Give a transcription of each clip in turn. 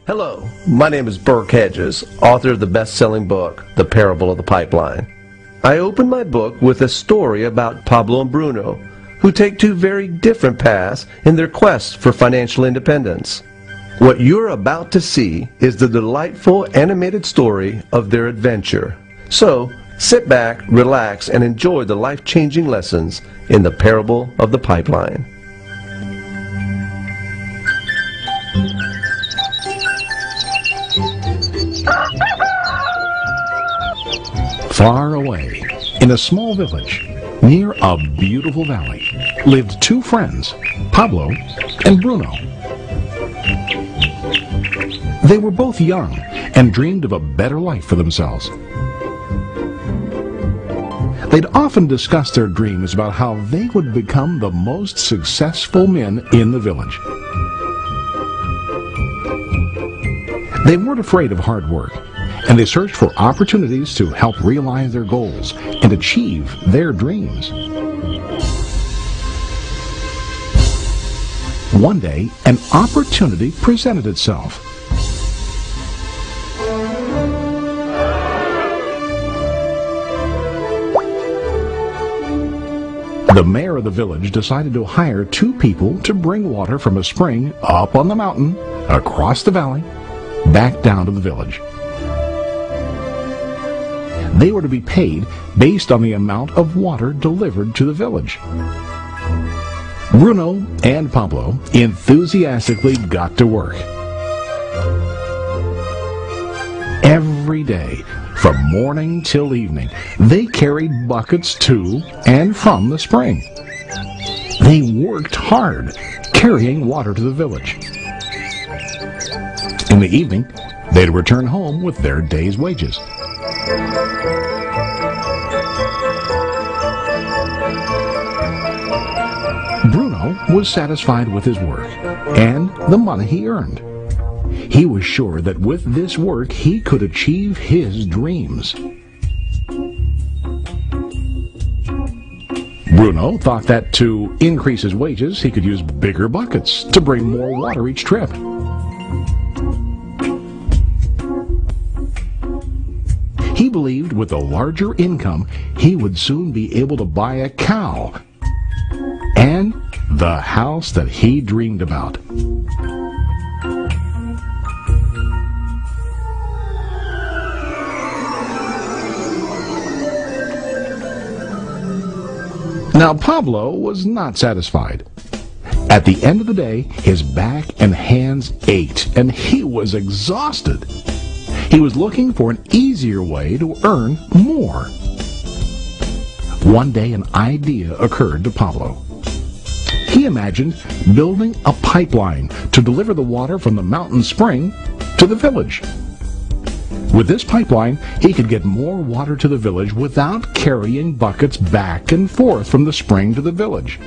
Hello, my name is Burke Hedges, author of the best-selling book, The Parable of the Pipeline. I open my book with a story about Pablo and Bruno, who take two very different paths in their quest for financial independence. What you're about to see is the delightful animated story of their adventure. So, sit back, relax, and enjoy the life-changing lessons in The Parable of the Pipeline. Far away, in a small village, near a beautiful valley, lived two friends, Pablo and Bruno. They were both young and dreamed of a better life for themselves. They'd often discussed their dreams about how they would become the most successful men in the village. They weren't afraid of hard work, and they searched for opportunities to help realize their goals and achieve their dreams. One day, an opportunity presented itself. The mayor of the village decided to hire two people to bring water from a spring up on the mountain, across the valley, back down to the village. They were to be paid based on the amount of water delivered to the village. Bruno and Pablo enthusiastically got to work. Every day, from morning till evening, they carried buckets to and from the spring. They worked hard, carrying water to the village. In the evening, they'd return home with their day's wages. Bruno was satisfied with his work and the money he earned. He was sure that with this work he could achieve his dreams. Bruno thought that to increase his wages he could use bigger buckets to bring more water each trip. He believed with a larger income he would soon be able to buy a cow and the house that he dreamed about. Now Pablo was not satisfied. At the end of the day, his back and hands ached and he was exhausted. He was looking for an easier way to earn more. One day an idea occurred to Pablo. He imagined building a pipeline to deliver the water from the mountain spring to the village. With this pipeline, he could get more water to the village without carrying buckets back and forth from the spring to the village.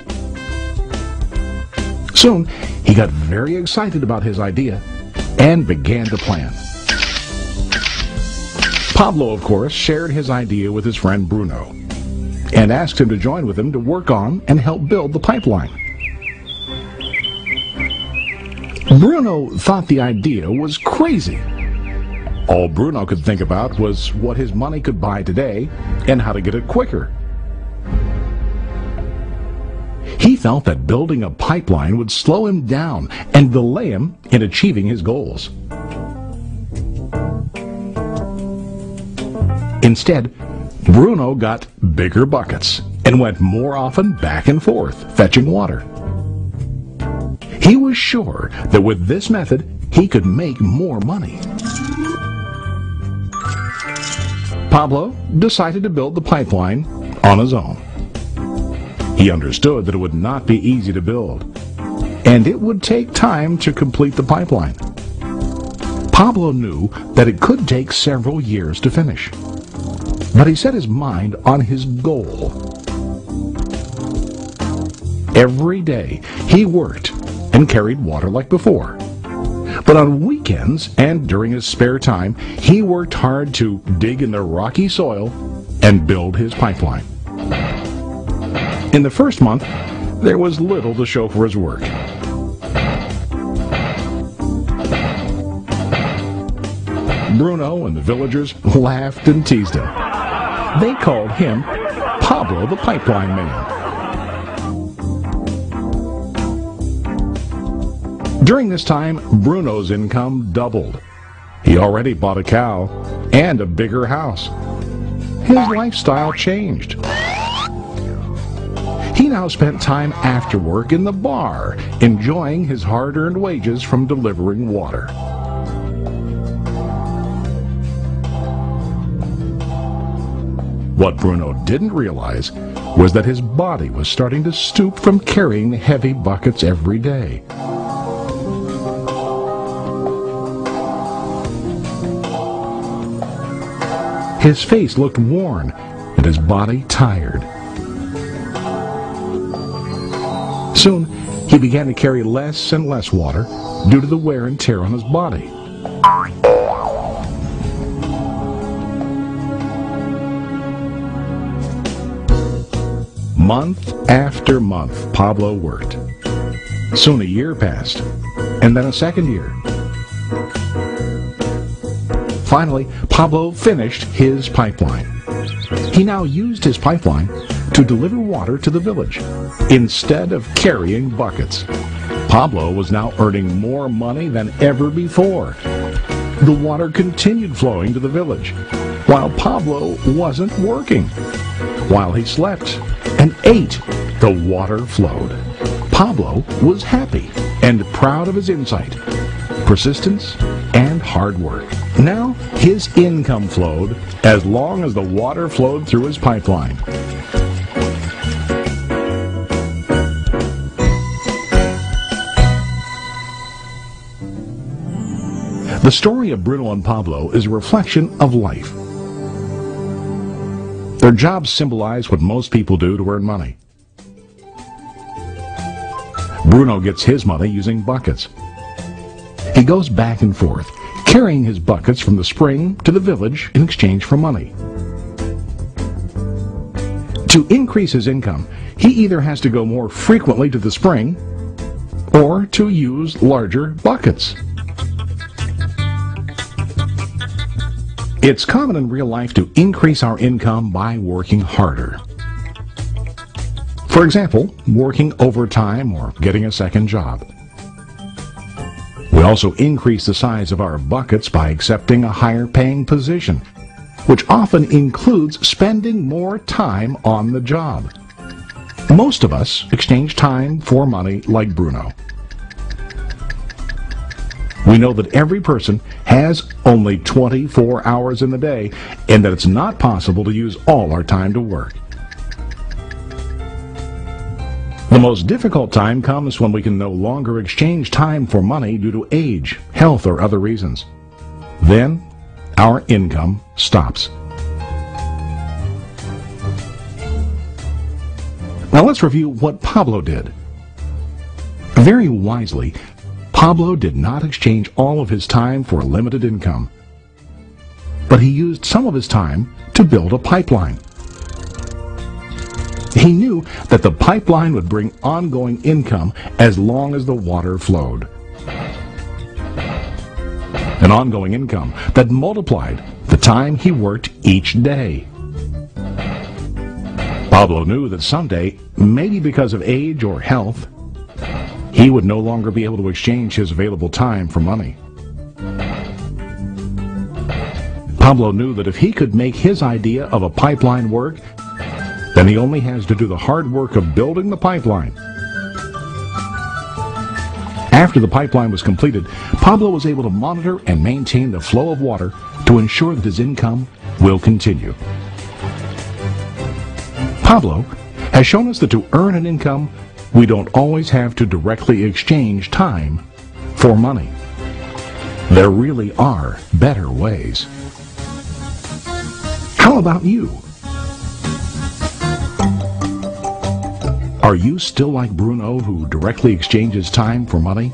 Soon, he got very excited about his idea and began to plan. Pablo, of course, shared his idea with his friend Bruno and asked him to join with him to work on and help build the pipeline. Bruno thought the idea was crazy. All Bruno could think about was what his money could buy today and how to get it quicker. He felt that building a pipeline would slow him down and delay him in achieving his goals. Instead, Bruno got bigger buckets and went more often back and forth, fetching water. He was sure that with this method, he could make more money. Pablo decided to build the pipeline on his own. He understood that it would not be easy to build, and it would take time to complete the pipeline. Pablo knew that it could take several years to finish, but he set his mind on his goal. Every day he worked and carried water like before. But on weekends and during his spare time, he worked hard to dig in the rocky soil and build his pipeline. In the first month, there was little to show for his work. Bruno and the villagers laughed and teased him. They called him Pablo the Pipeline Man. During this time, Bruno's income doubled. He already bought a cow and a bigger house. His lifestyle changed. He now spent time after work in the bar, enjoying his hard-earned wages from delivering water. What Bruno didn't realize was that his body was starting to stoop from carrying the heavy buckets every day. His face looked worn and his body tired. Soon, he began to carry less and less water due to the wear and tear on his body. Month after month, Pablo worked. Soon a year passed, and then a second year. Finally, Pablo finished his pipeline. He now used his pipeline to deliver water to the village instead of carrying buckets. Pablo was now earning more money than ever before. The water continued flowing to the village, while Pablo wasn't working. While he slept and ate, the water flowed. Pablo was happy and proud of his insight, persistence, and hard work. Now his income flowed as long as the water flowed through his pipeline. The story of Bruno and Pablo is a reflection of life. Their jobs symbolize what most people do to earn money. Bruno gets his money using buckets. He goes back and forth, carrying his buckets from the spring to the village in exchange for money. To increase his income, he either has to go more frequently to the spring or to use larger buckets. It's common in real life to increase our income by working harder. For example, working overtime or getting a second job. We also increase the size of our buckets by accepting a higher paying position, which often includes spending more time on the job. Most of us exchange time for money like Bruno. We know that every person has only 24 hours in the day and that it's not possible to use all our time to work. The most difficult time comes when we can no longer exchange time for money due to age, health, or other reasons. Then, our income stops. Now let's review what Pablo did. Very wisely, Pablo did not exchange all of his time for limited income, but he used some of his time to build a pipeline. He knew that the pipeline would bring ongoing income as long as the water flowed. An ongoing income that multiplied the time he worked each day. Pablo knew that someday, maybe because of age or health, he would no longer be able to exchange his available time for money. Pablo knew that if he could make his idea of a pipeline work, then he only has to do the hard work of building the pipeline. After the pipeline was completed, Pablo was able to monitor and maintain the flow of water to ensure that his income will continue. Pablo has shown us that to earn an income, we don't always have to directly exchange time for money. There really are better ways. How about you? Are you still like Bruno, who directly exchanges time for money?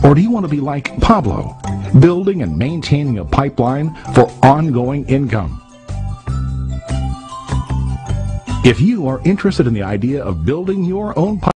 Or do you want to be like Pablo, building and maintaining a pipeline for ongoing income? If you are interested in the idea of building your own pipeline,